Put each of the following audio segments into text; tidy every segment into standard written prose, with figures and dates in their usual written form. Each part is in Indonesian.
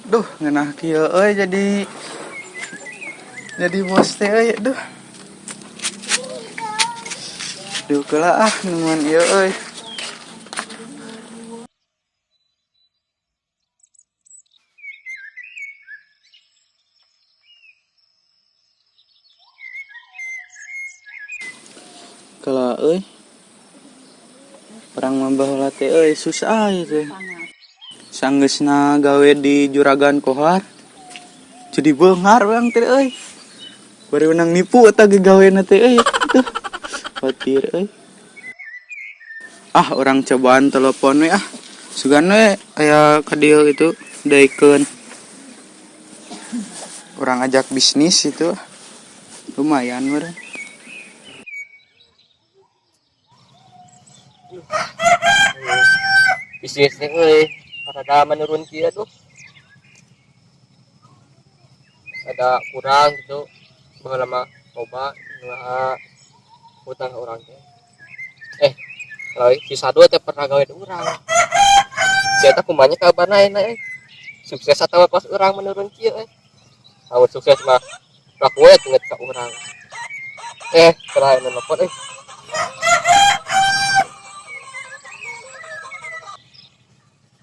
Duh, ngeunah kieu euy jadi bos teh euy. Duh. Duh keula neungan ieu euy. Keula euy. Urang mah baheula teh euy susah ieu. Sanggeusna gawe di Juragan Kohar. Jadi beungar urang teh euy. Bari menang nipu eta gaweana teh euy. Tuh. Khawatir euy. Urang cobaan telepon we Sugan we aya ka dieu itu daekeun. Urang ajak bisnis itu. Lumayan meureun. Bisnis teh euy, rada menurun kieu tuh. Ada kurang gitu. Baheula mah coba hutang ke urang teh. Si Sadu teh pernah gawe di urang. Si eta kumanya kabarna enak sukses atawa pas urang menurun kieu Lamun sukses mah rakuet inget ka urang. Terakhir nelpon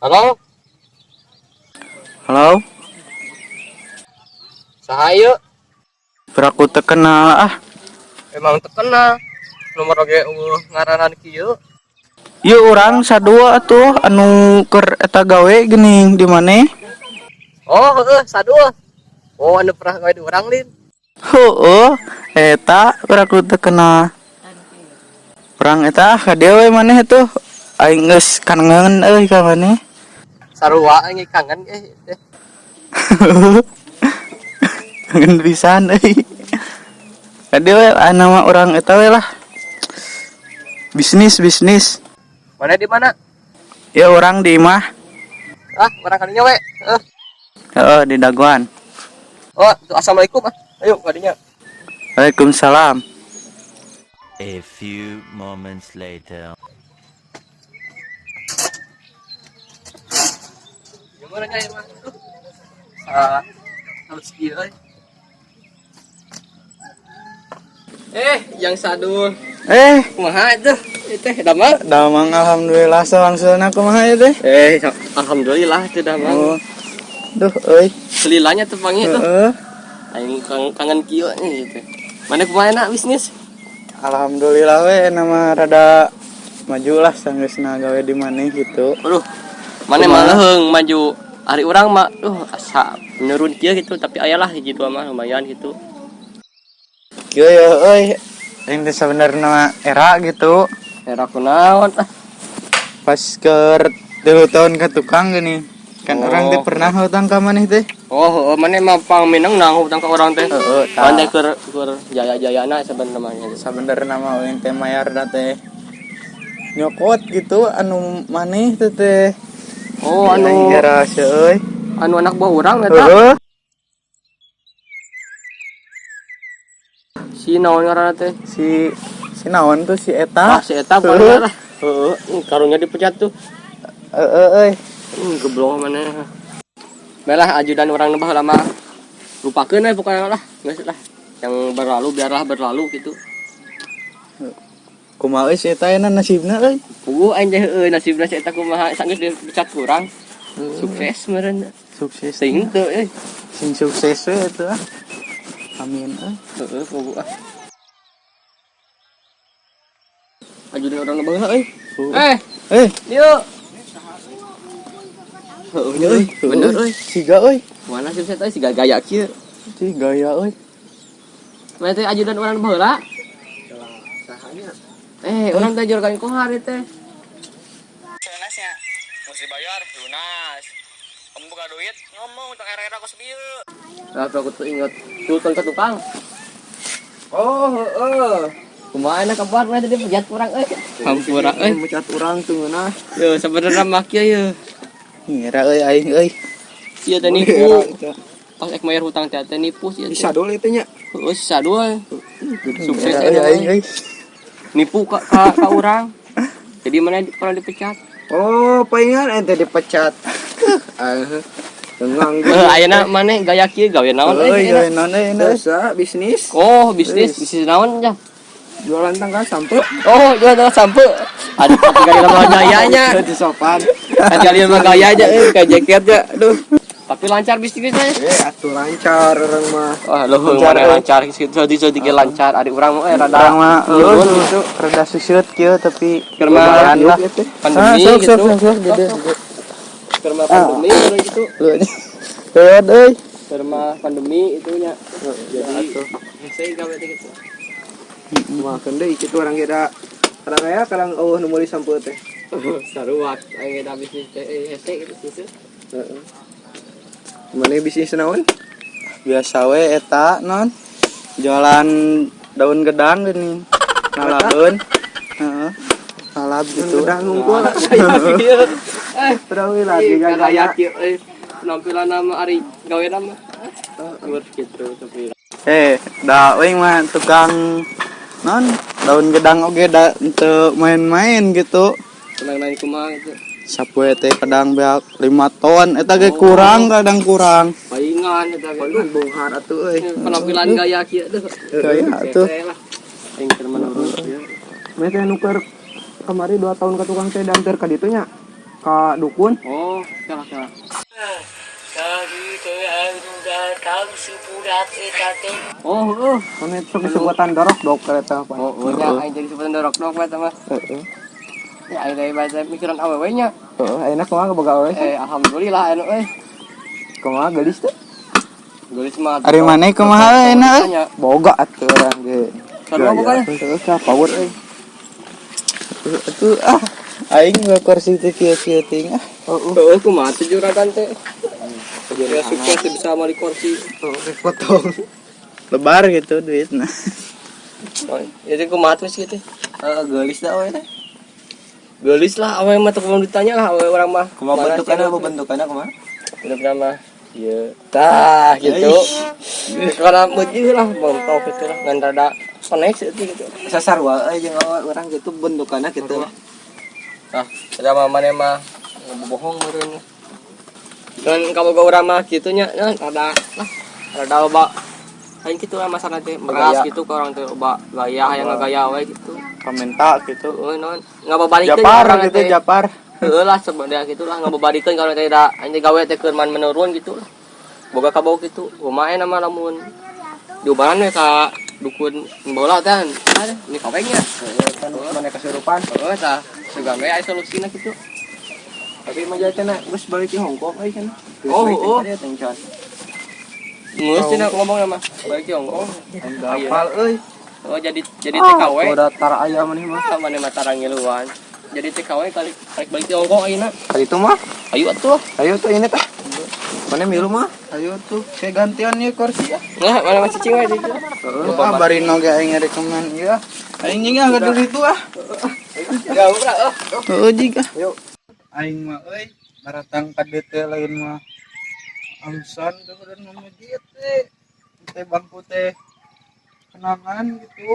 Halo? Halo? Sahayu? Beraku teu kenal Emang terkenal. Nomor oge ngaranan kieu. Ieu urang sadua atuh anu keur eta gawe geuning di maneh. Oh, Sadua. Oh, anu pernah gawe di urang lin. Heueuh, eta beraku teu kenal. Urang eta ka dieu we maneh atuh. Aing geus kangen euy ka maneh. Sarua aing kangen teh. Kangen pisan euy. Ka dieu we nama urang eta we lah. Bisnis. Mana di mana? Ya orang di imah. Urang kadinya we. Di Daguan. Oh, assalamualaikum Ayo kadinya. Waalaikumsalam. A few moments later. Gimana nya imah? Harus kieu yang Sadu. Kumaha itu? Teh damang? Damang alhamdulillah sawangseuna kumaha ya teh? Alhamdulillah teh damang. Oh. Duh euy. Selilanya teh pangi tuh. Aing kangen kieu teh. Mana kumaha na bisnis? Alhamdulillah we nama rada maju lah sanggeusna gawe di maneh gitu. Aduh. Mana mah leung maju. Ari urang mah asa menurun kieu gitu tapi ayalah gitu mah lumayan gitu. Kieu euy. Aing teh sabenerna era gitu. Era kunaon Pas keur 3 tahun ka tukang geuning. Kan orang teh pernah hutang ka maneh teh. Maneh mah pangmeneng nang hutang ka urang teh. Pandai keur jaya-jayana sebenarnya. Sabenerna mah euy teh mayarna teh nyokot gitu anu maneh teh. Anu era euy. Anu anak buah urang eta. Si naon ngaranna teh? Si naon tuh si eta? Si eta paling lah. Karunya dipecat tuh. Euy. Geblong mana. Belah ajudan orang baheula mah. Lupakeun we pokona lah, geus lah. Yang berlalu biarlah berlalu gitu. Kumaha si eta aya nasibna euy? Aing teh nasibna si eta kumaha sanggeus dipecat kurang. Sukses meureun. Sukses. Sing teu Sing sukses we eta. Amin pugu Ajudan orang baheula Yuk. Bener siga euy. Mana sih saya siga gaya kieu. Si gaya euy. Mana teh ajudan orang baheula? Sahanya. Urang teh Juragan Kohar teh. Lunasnya mesti bayar lunas. Kamu buka duit ngomong utang era-era kos bieu. Aku tuh ingat sultan ke tukang. Kumaha enak kabar mah tadi pecat urang Hampura Pecat urang tuh ngeunah. Yo sabenerna mah kieu ye. Ngira euy aing euy. Ieu teh nipu. Pas ek mayar hutang teh nipu sia. Bisa dulu itu nya. Si Sadul. Sukses aing. Nipu ka urang. Jadi mana pernah dipecat. Oh, palingan ente dipecat. Nganggur. Ayeuna maneh gaya kieu gawe naon Euy, ayeuna? gawe naon euy ini? Dosa bisnis. Oh, bisnis naon ya? Jualan tangga sampo. Oh, jual sampo. Aduh, kali mah gayanya. Di sopan. Kali mah gaya aja kayak jaketnya. Aduh. Tapi lancar bisnisnya. Atuh lancar orang mah. Wah, leuheung mana lancar jadi lancar. Adik urang mah rada Urang mah turun eueuh gitu. rada susut kieu tapi Keur mah lumayan lah. pandemi Sok gitu. gede. Keur mah pandemi gitu. Eueuh euy. Keur mah pandemi itunya. Jadi hese gawe teh gitu. Makan deui kitu orang kira kadang aya kadang eueuh nu meuli sampo teh. Saruak aya da bisnis teh hese gitu gitu. Heeh. Mana bisnis naon? Biasa we eta non jualan daun gedang gini. Nalabeun. Heeh. Salab gitu. Udah ngungkul. Terus lagi Gaya kieu penampilan nama ari gawe nama. Buat gitu tapi. Da euy mah tukang non daun gedang oge da teu main-main gitu. Tenang kumaha gitu. Sapoe teh kadang beak 5 ton eta ge kurang kadang kurang. Paingan eta Palingan bonghar atuh euy. penampilan gaya kieu teh. Gaya atuh. Aing keur menurun ieu. Meh teh nuker kemari 2 tahun ke tukang teh dan ka ditu nya. Ka dukun. Oh, salah. Oh, Mana sok sebutan dorok dok kereta apa. oh nya aing jadi sebutan dorok-dorok mah mah. Heeh. Ya aing dari baca pikiran awewe nya. Heeh, enak kumaha boga we. Alhamdulillah anu euy. Kumaha gelis teh? Geus mah. Ari maneh kumaha enak euy? Boga atuh orang ge. Sarua boganya. Terus power euy. Atuh aing we kursi teh kieu-kieu ting Heeh, kumaha tuh juragan teh. Ya sukses bisa mali kursi. Foto. lebar gitu duitna. Jadi kumaha tuh gitu. Gelis dah we teh. Gelis lah awe mah teu ditanya lah awe urang mah. Kumaha bentukannya kumaha? Bener mah. Ieu. Tah gitu. Karena begitu lah mentok gitu lah ngan rada sonek gitu. Sasarwa jeung orang gitu bentukannya gitu. Nah, ada mah maneh mah bohong meureun. Dan kamu gak urang mah kitu nya rada loba. Aing kitu lah masalah teh beras gitu ke orang teh loba gaya hayang ngagaya we gitu. Komenta gitu. Euy non ngababarikeun Japar gitu Japar. Heuh lah sebenarnya gitu lah ngababarikeun kalau teh da anjing gawe teh keur man menurun gitu lah. Boga kabau gitu. Kumaha nama lamun diobaran we ka dukun bola teh. Ini kawengnya. Kan mana kesurupan. Heuh tah sugan we aya solusina gitu. Tapi mah jatena geus balik ke Hongkong euy kan. Oh. Dia tengcan. Ngeus cenah ngomong mah balik ke Hongkong. Hafal euy. Oh jadi TKW. Udah tar aya maneh mah. Sama nih mata rangiluan. Jadi TKW kali balik ke Hongkong ayeuna. Kali itu mah. Ayo atuh. Ayo tuh ini teh. Mana milu mah? Ayo tuh. Saya gantian ye kursi ya. Nah, mana masih cing we di. Barino ge aing rekomen ya. Aing nya enggak dulu itu ah. Ya udah. Heuh jiga. Yuk. Aing mah euy baratang ka dieu teh lain mah angsan teh dan memuji teh. Teh bangku teh kenangan gitu.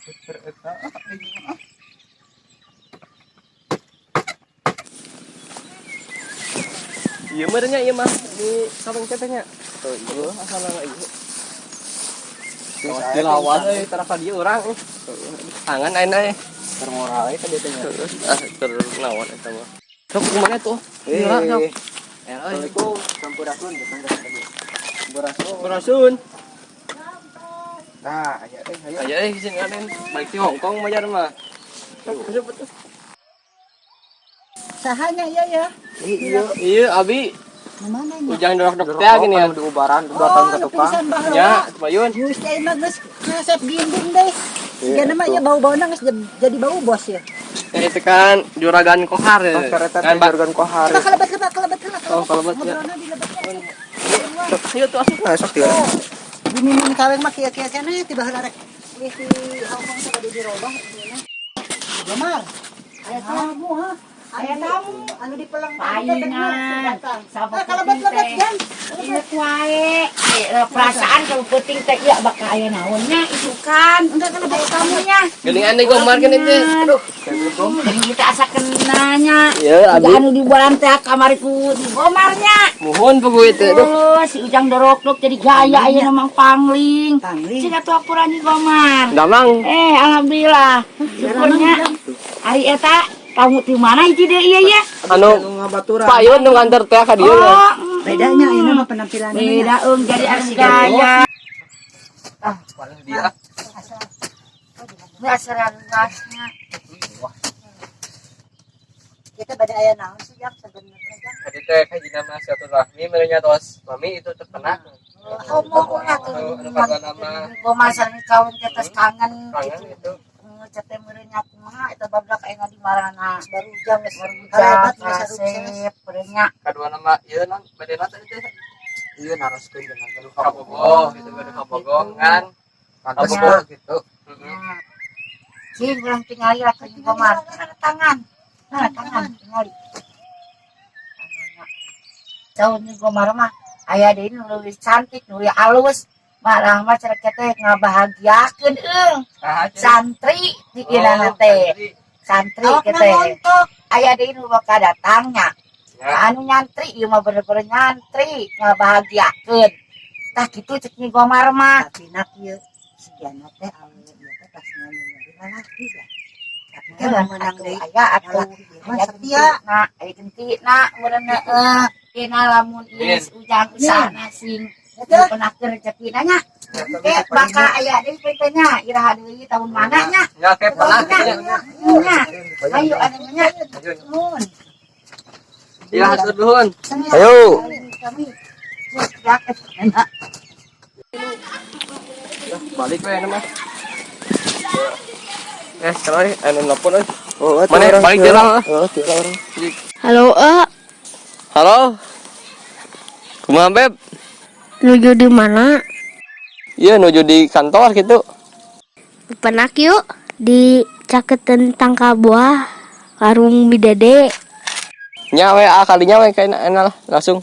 Super eta aing mah. Iya merenya iya mah di sarung tetenya. Tuh iya asal nggak iya. Dilawan euy tara ka dieu urang. Tangan ayeuna Termoral eta dia teh. ternawan eta mah. Sok kumaha tuh? Iya sok. Assalamualaikum. Sampurasun datang ke tadi. Berasun. Nah, aya teh aya. Ayo sini aden balik di Hongkong majar mah. Sok betul. Sahanya ya. Iya abi. Mana nya? Ujang dorok-dorok teh gini ya. Di ubaran datang ke tukang. Ya, Bayun. Geus teh mah geus ngasep ginding deh. Jadi mah ya bau-bauna geus jadi bau bos ya. Itu kan juragan kohar ya. Kereta Kan teh jurgan kohar. Kelebat. Oh, kelebat ya. Ayo tuh asup. Sok dia. Dimimin kaweng mah kieu-kieu keneh tiba heula rek. Di Hongkong teh di dirobah dina. Jamar. Aya tamu ha. Aya tamu anu dipelang Palingan. Kelebat jan. Ingat wae. Perasaan kalau penting teh ya bakal aya naonnya itu kan. Enggak kelebat tamunya. Geningan nih gomar kan itu. Aduh. Jadi kita asa kenanya. Ya, Abi anu di bulan teh kamariku di Gomarnya. Mohon pugu itu. Oh, si Ujang Doroklok jadi gaya aya namang pangling. Pangling. Cina tuh apuran di Gomar. Damang. Alhamdulillah. Syukurnya hari eta kamu di mana hiji deui ieu ya? Anu ngabaturan. payun nu nganter teh ka dieu. Oh, Bedanya ini mah penampilannya. beda jadi anu gaya. Dia. Nggak luasnya. Kita pada aya naon sih jak sebenarnya jak. Tadi teh kajina mah silaturahmi merenya tos mami itu terkena. Ngomong atuh. Anu kadua nama Gomar sareng kawan kita kangen kangen gitu. itu. Cete merenya kumaha eta bablak aya di marana. Baru jam geus Jabat karebat geus resep merenya. Kadua nama ieu non badena tadi teh. Ieu naraskeun dengan gaduh kabogoh gitu gaduh kabogoh kan. Kabogoh gitu. Heeh. Sing urang tingali lah ke Gomar. Tanda tangan. Nah, tangan tingali. Jauh ni Gomar mah aya deui nu leuwih cantik, nu leuwih alus. Malah mah cara teh ngabahagiakeun eung. Santri di irana teh. Santri teh. Aya deui nu bakal datangnya. Anu nyantri ieu mah bener-bener nyantri ngabahagiakeun. Tah kitu cek ni Gomar mah. tapi nak ieu si Jana teh awe ieu teh pas nyanyi lalaki dah. Tapi Kan kan menang deui aya atuh. lalaki mah setia. Aya gentina meureun dina lamun ieu Ujang usahana sing pernah rezekina nya. Oke, bakal aya deui petenya iraha deui tahun mana nya. Ya ke pernah Nya. Ayo anu nya. Nuhun. Ya hatur nuhun. Ayo. Kami Balik we mah. Kalau anu nelpon euy. Oh, Mana balik dia lah. orang. Halo, Halo. Kumaha Beb? nuju di mana? Iya nuju di kantor gitu. Penak yuk di Caketen Tangka Buah, warung Bidede. Nya we kalinya we kayak enak langsung.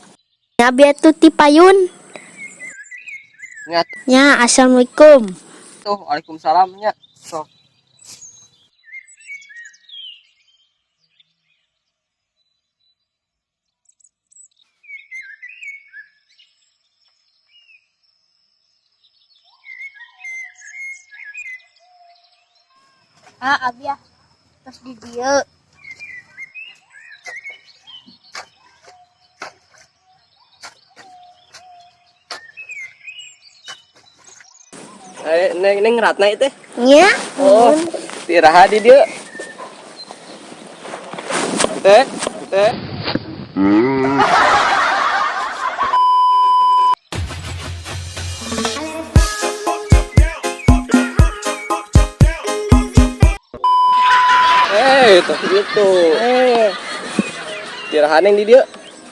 Ya biar tuh ti payun. Ingat Ya, assalamualaikum. tuh, waalaikumsalam nya. Sok. Abi ya, terus di dia. Neng Ratna itu. Ya, Oh, tiraha di dieu. Teh. Itu gitu. Tiraha neng di dieu.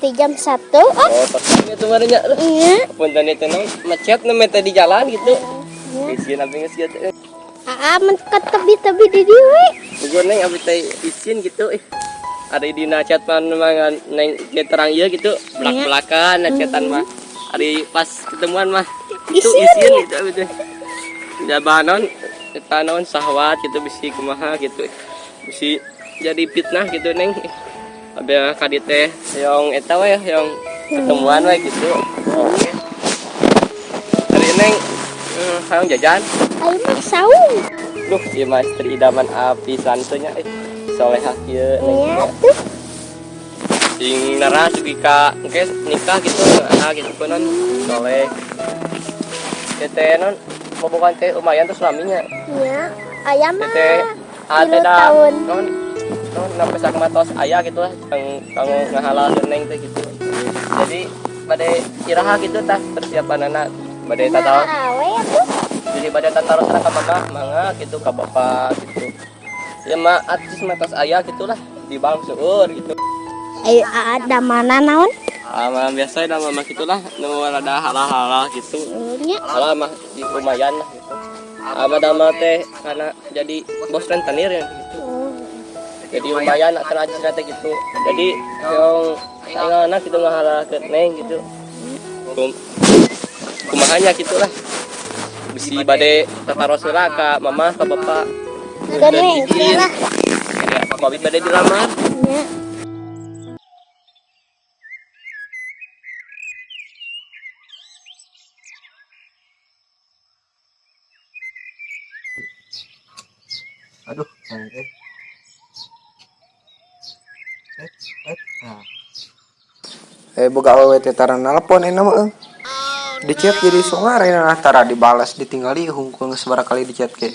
di jam 1. Oh, terus itu marenya. Iya. Punten itu nang macet nemeh teh di jalan gitu. Isin abdi geus kieu. Menket tebi-tebi di dia we. Bugur neng abdi teh isin gitu. Ada di chat pan mah neng terang ieu gitu. Belak-belakan chatan mah. Hari pas ketemuan mah itu isin gitu abdi teh. Jabanon eta naon syahwat gitu bisi kumaha gitu. Bisi jadi fitnah gitu neng. Abdi ka dieu teh yang eta we yang ketemuan we gitu. Oke. Hari neng hayang jajan. Ayo mah saung. Duh, ieu mah istri idaman api santunya solehah kieu Iya neng. tuh. Sing nara sugi ka engke nikah gitu gitu kunon soleh. Teh non bobogan teh lumayan tuh suaminya. Ya, ayam mah Teh ada 3 dah tahun. non sampai sak matos ayah gitu lah kang ngahalal neng teh gitu. Jadi bade iraha gitu tah persiapan anak bade tatau. Awe atuh. Jadi bade tataro sareng ka mama mangga gitu ka bapak gitu. Ya mah atis matos ayah gitulah di bang seueur gitu. Ayo ada mana naon? Mah biasa da mama gitulah nu rada halal-halal gitu. Nya. Halal mah di lumayan lah gitu. Dama teh karena jadi bos rentenir ya gitu. Jadi lumayan akan aja teh gitu. Jadi yang anak gitu ngahalal ke neng gitu. Kumahanya gitulah. Bisi bade tataros heula ka mama ka bapak. Geneng lah. Pak Mabit badai dilamar. Ya. Aduh, boga awewe teh tara nelpon enak mah. Di chat jadi songare nah tara dibalas ditinggali hungkul seberapa kali di chat ke.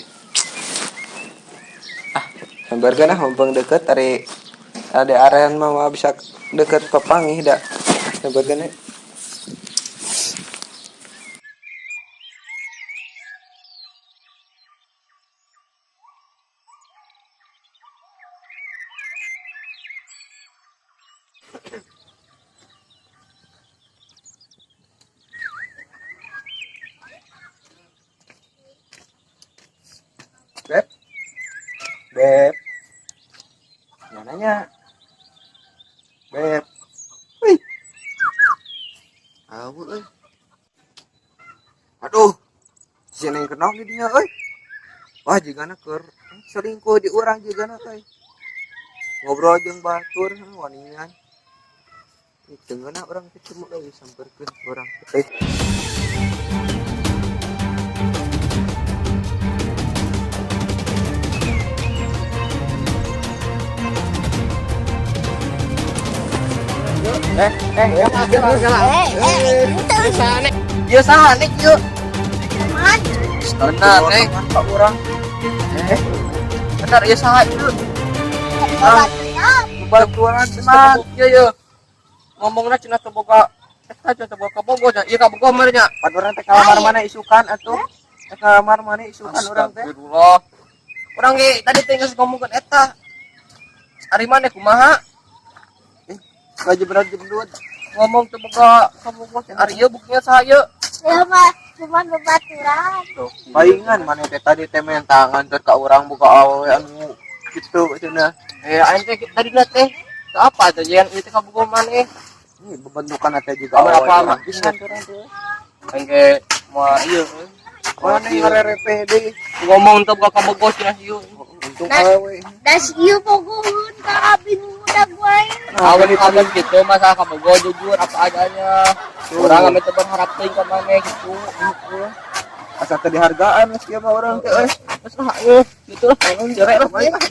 Hamburger nah mumpung deket dari ada arean mah bisa deket Papangih dah. Hamburger nih. Beb. Beb. Mananya? Beb. Wih. Awu euy. Aduh. Sineng kenal di dinya euy. Wah, jigana keur selingkuh di urang jigana euy. Ngobrol jeung batur waningan. Dengeuna urang ketemu euy samperkeun urang teh. Ieu saha nek ieu? Benar nek Pak urang. Benar ieu saha ieu? Baturan teman. Ieu. Ngomongna cenah teu boga eta cenah teu boga kabogo nya. Ieu kabogo mah nya. Paduran teh kalamar mana isukan atuh? Kalamar mana isukan urang teh? Astagfirullah. Urang ge tadi teh geus ngomongkeun eta. Ari maneh kumaha? Baju berat jendut. Ngomong teu boga kabogo cenah. Ari ieu buktinya saha ieu? Ya mah cuma bebaturan. Palingan mana teh tadi teh main tangan teh ka urang buka awewe anu kitu cenah. Aing teh tadi teh teu apa teh jeung ieu teh kabogo maneh. Ini bebentukan teh juga Kamu apa mah? pisan urang teh. Aing ge moal ieu. Mana ngarerepe deui. Ngomong teu boga kabogo cenah ieu. Untung awewe. Das ieu pogohun ka abing muda gue. Awen gitu masalah kabogo jujur apa adanya. Urang ame teu berharap teuing ka maneh gitu. Asa teh dihargaan geus kieu mah urang teh euy. Terus lah ieu gitu lah. Jere lah bae lah.